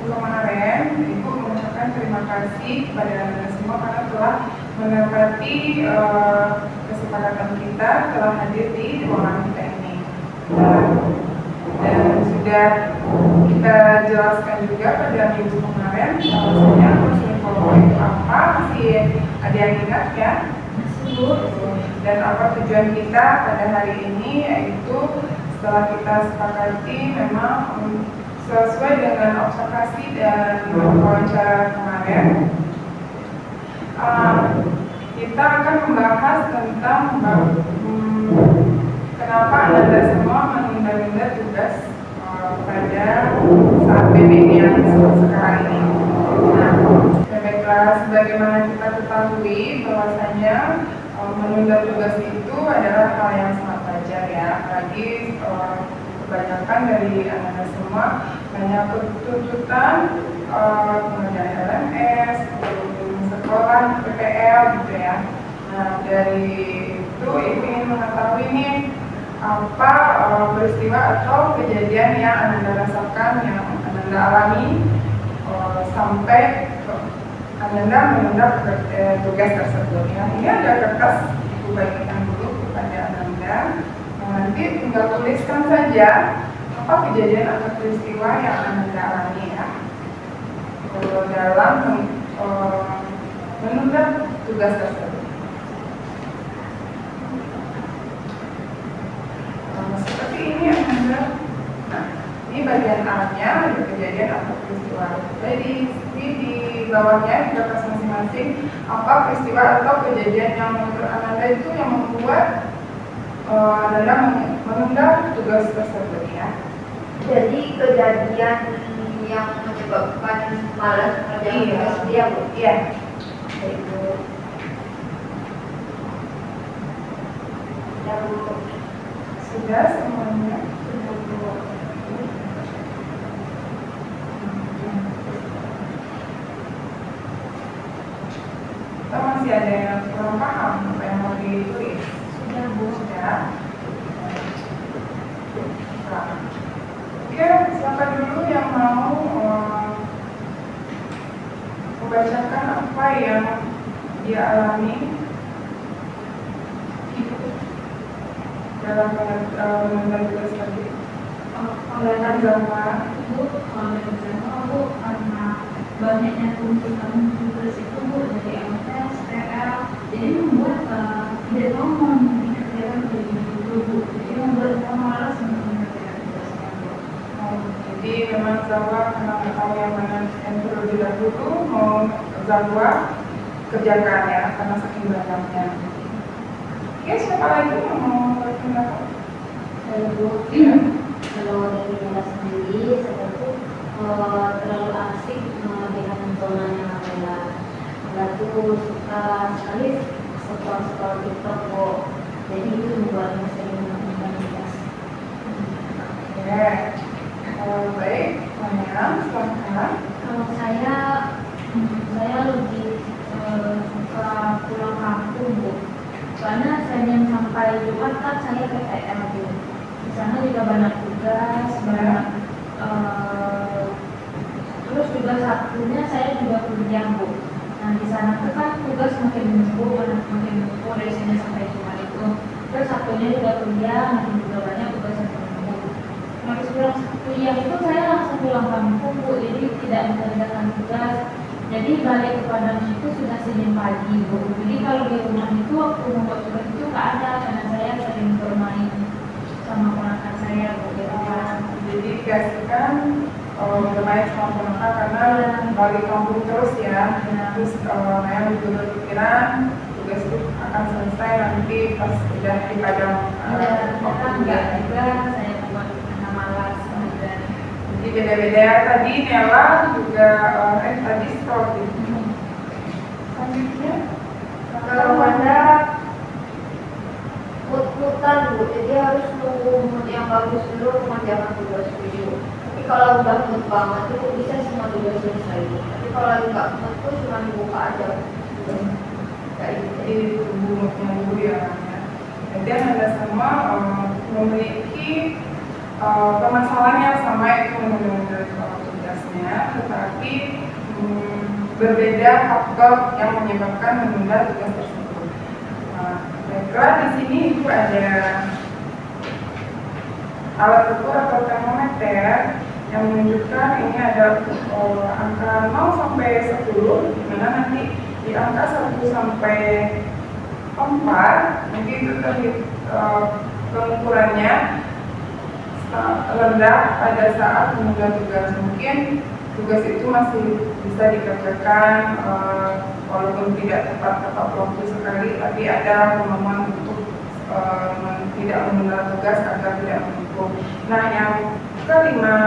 kemarin Ibu mengucapkan terima kasih kepada Anda semua karena telah menepati kesepakatan kita, telah hadir di ruangan kita ini. Dan sudah kita jelaskan juga pada minggu kemarin bahwasanya counseling follow itu apa, masih ada yang ingat ya? Dan apa tujuan kita pada hari ini, yaitu setelah kita sepakati memang sesuai dengan observasi dan wawancara kemarin, kita akan membahas tentang kenapa Anda semua menunda-nunda tugas pada saat PBB yang sekarang ini. Nah, baiklah, sebagaimana kita ketahui bahwasanya menunda tugas itu adalah hal yang sangat wajar ya, apalagi kebanyakan dari Anda semua banyak tuntutan pengerjaan LMS, sekolah, PPL gitu ya. Nah, dari itu Ibu ingin mengetahui nih apa peristiwa atau kejadian yang Anda rasakan, yang Anda alami sampai Anda menunda tugas tersebut ya. Ini ada kertas, Ibu bagikan dulu kepada Anda. Nanti tinggal tuliskan saja apa kejadian atau peristiwa yang Anda alami ya dalam menunda tugas tersebut. Seperti ini yang Anda. Nah, ini bagian A-nya, ada kejadian atau peristiwa. Jadi di bawahnya di kertas masing-masing apa peristiwa atau kejadian yang menurut Anda itu yang membuat Anda menunda tugas tersebut ya. Jadi kejadian yang menyebabkan malas mengerjakan tugas dia, Bu? Iya. Itu yang Sudah semuanya. Kita masih ada yang kurang paham apa yang mau ditulis. sudah, Bu. Sudah. Oke, siapa dulu yang mau membacakan apa yang dia alami dalam menunda tugas tadi? Pengenalan Zama. Bu, karena banyaknya tuntutan tugas itu, Bu, dari LMS, PL, jadi membuat tidak mau mengerjakan itu, Bu. Jadi membuat kita malas untuk mengerjakan tugasnya, Bu. Jadi memang Zama karena tahu yang mana yang perlu didahulu, mau Zama kerjakan ya karena saking banyaknya. Oke, siapa lagi yang mau berpendapat? Saya, Bu. Iya. Kalau dari Nela sendiri, saya tuh terlalu asik dengan zona yang Nela. Nela tuh suka sekali scroll TikTok, Bu. Jadi itu membuatnya sering melakukan tugas. Oke. Baik, Maya, silakan. Kalau saya lebih suka pulang kampung, Bu. Soalnya Senin sampai Jumat kan saya PTL, Bu. Di sana juga banyak tugas, banyak terus juga Sabtunya saya juga kuliah, Bu. Nah di sana tuh kan tugas makin menumpuk dari Senin sampai Jumat itu. Terus Sabtunya juga kuliah, makin juga banyak tugas yang menumpuk. Nah setelah kuliah itu saya langsung pulang kampung, Bu. Jadi tidak mengerjakan tugas. Jadi balik ke Padang itu sudah Senin pagi, Bu. Jadi kalau di rumah itu waktu membuat tugas itu nggak ada karena saya sering bermain sama ponakan saya, Bu. Jadi dikasihkan bermain sama ponakan karena balik kampung terus ya. Terus Maya juga berpikiran tugas itu akan selesai nanti pas udah di Padang. Enggak juga saya buat karena malas dan Jadi beda-beda tadi Nela juga tadi seperti itu. Selanjutnya kalau Wanda Mut-mutan, Bu. Jadi harus nunggu mood yang bagus dulu mengerjakan tugas dulu. Tapi kalau udah mood banget itu bisa semua tugas selesai, Bu. Tapi kalau lagi nggak mood tuh cuma dibuka aja. Kayak gitu. jadi tunggu dulu ya. Jadi Anda semua memiliki permasalahan yang sama, itu menunda tugas. tugasnya, tetapi berbeda faktor yang menyebabkan menunda tugas tersebut. Nah, baiklah, di sini Ibu ada alat ukur atau termometer yang menunjukkan ini ada angka 0 sampai 10, di mana nanti di angka 1 sampai 4 nanti itu pengukurannya rendah pada saat menunda tugas. Mungkin tugas itu masih bisa dikerjakan walaupun tidak tepat waktu sekali, tapi ada kemampuan untuk tidak menunda tugas agar tidak menumpuk. Nah, yang kelima,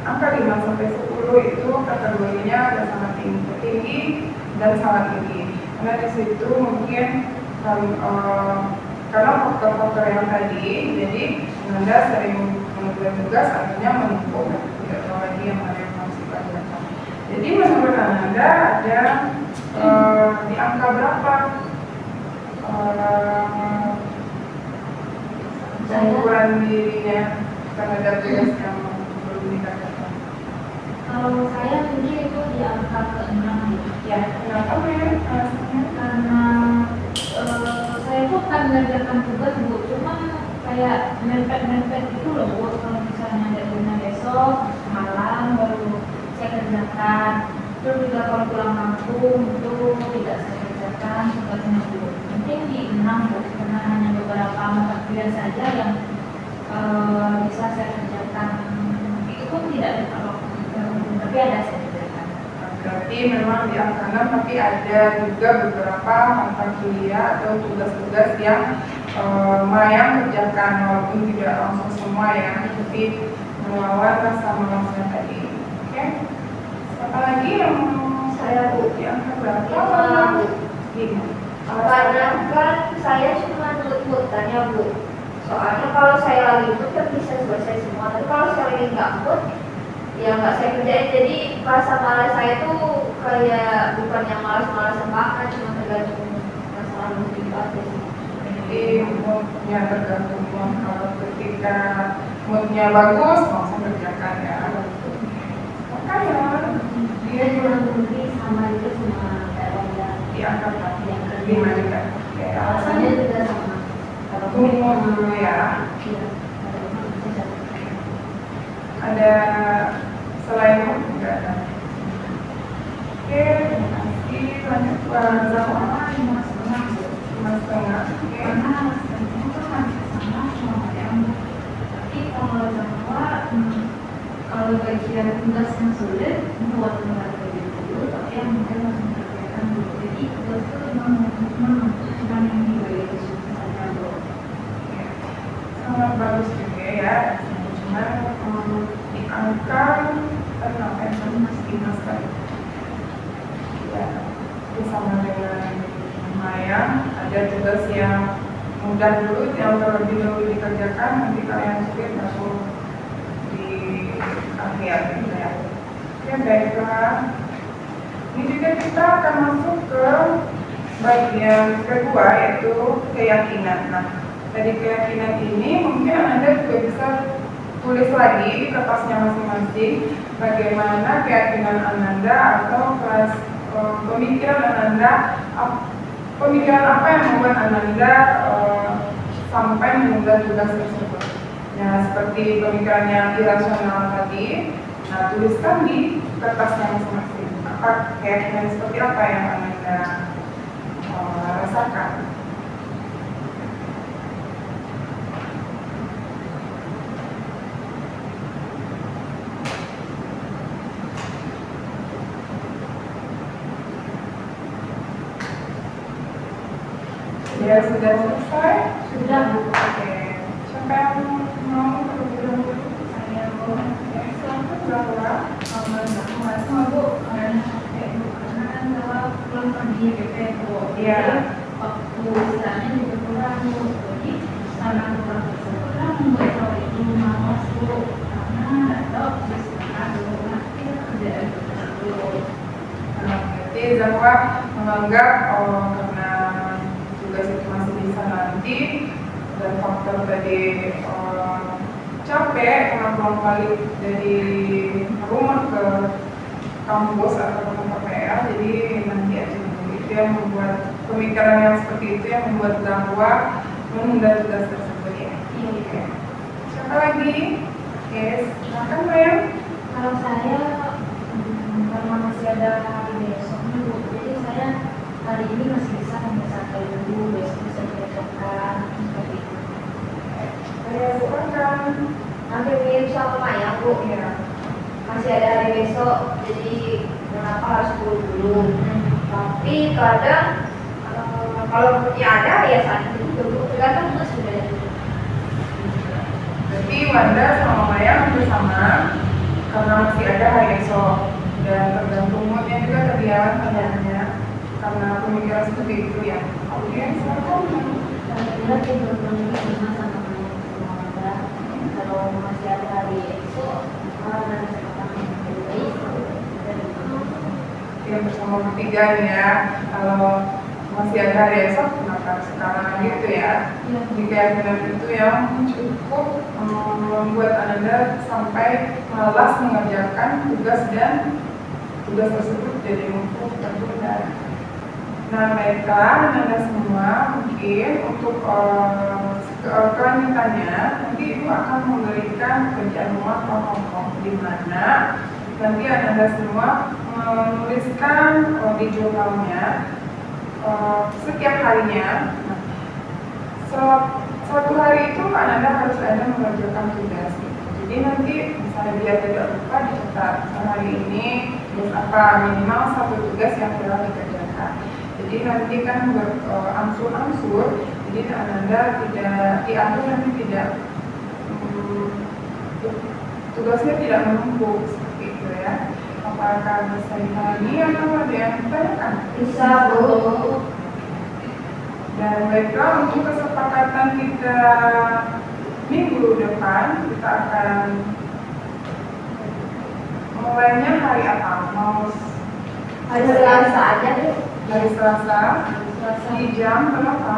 angka 5 sampai 10 itu kategorinya ada sangat tinggi dan sangat tinggi. Karena di situ mungkin karena faktor-faktor yang tadi, jadi Anda sering menunda tugas akhirnya menumpuk dan tidak tahu lagi yang mana yang harus dikerjakan. Jadi menurut Anda ada di angka berapa pengukuran dirinya terhadap tugas yang belum dikerjakan? Kalau saya mungkin itu di angka ke-6 Ya, kenapa ya? karena saya tuh kan mengerjakan tugas Bu, cuma kayak mepet-mepet gitu loh Bu. Kalau misalnya deadline besok malam baru saya kerjakan, terus juga kalau pulang kampung itu tidak saya kerjakan tugasnya Bu. Mungkin di 6 Bu, karena hanya beberapa mata kuliah saja yang bisa saya kerjakan. Itu pun tidak ada waktu, tapi ada saya kerjakan. Berarti memang di angka 6, tapi ada juga beberapa mata kuliah atau tugas-tugas yang Maya kerjakan walaupun tidak langsung semua ya, tapi melawan rasa malasnya tadi. Oke, apa lagi yang saya di angka berapa? 5. Karena kan saya cuma nurut tanya Bu. Soalnya kalau saya lagi mood kan bisa selesai semua, tapi kalau saya lagi nggak mood, ya nggak saya kerjain. Jadi rasa malas saya tuh kayak bukan yang malas-malasan banget, cuma tergantung masalah mood aja sih. Jadi moodnya tergantung mood. Kalau ketika moodnya bagus langsung kerjakan ya. Makanya Dia kurang lebih sama itu sama kayak di angka 4 yang kerja. 5 juga. Oke, Alasannya juga sama. Kalau tunggu dulu ya. iya, Ada selain mood juga ada. Oke, terima kasih. Lanjut Pak Zahwa. 5,5. Oke. Karena itu kan sama sama yang, tapi kalau Jawa kalau bagian tugas yang sulit buat membantu dulu, tapi yang mungkin langsung kerjakan dulu. Jadi tugas itu bukan yang di bagian kesulitan saja Bu. Sangat bagus juga ya. Cuman di angka 6 masih sekali. Ya, itu sama dengan Maya. Ada tugas yang mudah dulu, yang terlebih dahulu dikerjakan, nanti kalian sulit baru di akhir gitu ya. Oke, baiklah. Ini juga kita akan masuk ke bagian kedua, yaitu keyakinan. Nah, dari keyakinan ini mungkin Anda juga bisa tulis lagi di kertasnya masing-masing bagaimana keyakinan Anda atau pemikiran Anda, pemikiran apa yang membuat Anda sampai menunda tugas tersebut. Nah, seperti pemikiran yang irasional tadi, nah tuliskan di kertasnya masing-masing. Apa keyakinan seperti apa yang Anda rasakan? Ya, sudah selesai? Sudah Bu. Oke. Siapa yang mau terlebih dahulu? Saya mau Selamat Zahwa. sama Bu, karena capek Bu, karena kan Jawa pulang pergi BP Bu. Iya. Waktu istilahnya juga kurang Bu. Jadi karena kurang kurang membuat Jawa itu malas Bu, karena nggak tahu istirahat dulu nanti kerjaan dulu. Berarti Zahwa menganggap karena tugas itu masih bisa nanti dan faktor tadi capek karena pulang balik dari rumah ke kampus atau ke KPL, jadi nanti aja dulu. Itu yang membuat pemikiran yang seperti itu yang membuat bahwa menunda tugas tersebut ya. Oke. Siapa lagi? Yes, silakan Mayang. Kalau saya karena masih ada hari besok nih Bu, jadi saya hari ini masih bisa santai dulu, besok bisa cocokkan seperti itu. Saya silakan. Nanti mirip sama Maya Bu, Ya. masih ada hari besok, jadi kenapa harus buru-buru? Tapi kadang kalau ya ada ya saat itu juga tergantung juga sudah. Jadi Wanda sama Maya hampir sama karena masih ada hari esok dan tergantung moodnya juga terlihat sebenarnya karena pemikiran seperti itu ya. Oke, silakan. Alhamdulillah saya belum sama sama keluarga. Kalau masih ada hari esok, dan kesempatan yang lebih baik dari Ya bersama bertiga nih ya. Kalau masih ada hari esok, kenapa sekarang gitu ya? Jadi keyakinan itu yang cukup membuat Anda sampai malas mengerjakan tugas dan tugas tersebut jadi numpuk tertunda. Nah, baiklah Anda semua mungkin untuk kelanjutannya nanti Ibu akan memberikan pekerjaan rumah kelompok di mana nanti Anda semua menuliskan di jurnalnya setiap harinya. Suatu hari itu Anda harus ada mengerjakan tugas. Jadi nanti misalnya biar tidak lupa dicatat hari ini tugas apa, minimal satu tugas yang telah dikerjakan. Jadi nanti kan berangsur-angsur, jadi Anda tidak diatur nanti tidak tugasnya tidak menumpuk seperti itu ya. Apakah bisa dipahami atau ada yang ditanyakan? Bisa Bu. Dan baiklah untuk kesepakatan kita minggu depan kita akan mulainya hari apa? Mau Hari Selasa aja deh. hari Selasa di jam berapa?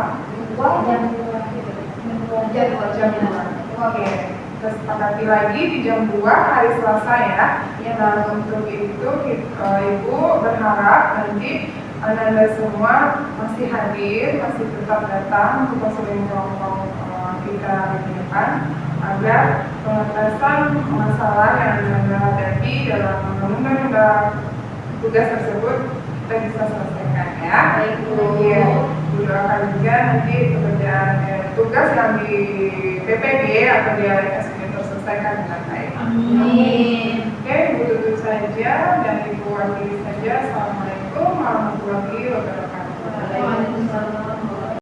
Jam Jam 2. Oke, kita sepakati lagi di jam 2 hari Selasa ya. Nah untuk itu Ibu berharap nanti Anda semua masih hadir, masih tetap datang untuk konseling kelompok kita di depan agar pengetahuan masalah yang Anda hadapi dalam menunda tugas tersebut kita bisa selesaikan ya. Baik, Bu. Iya, Bu doakan juga nanti pekerjaan tugas yang di PPG atau di LMS ini terselesaikan dengan baik. Amin. Oke, Ibu tutup saja dan Ibu akhiri saja. Assalamualaikum warahmatullahi wabarakatuh. Waalaikumsalam.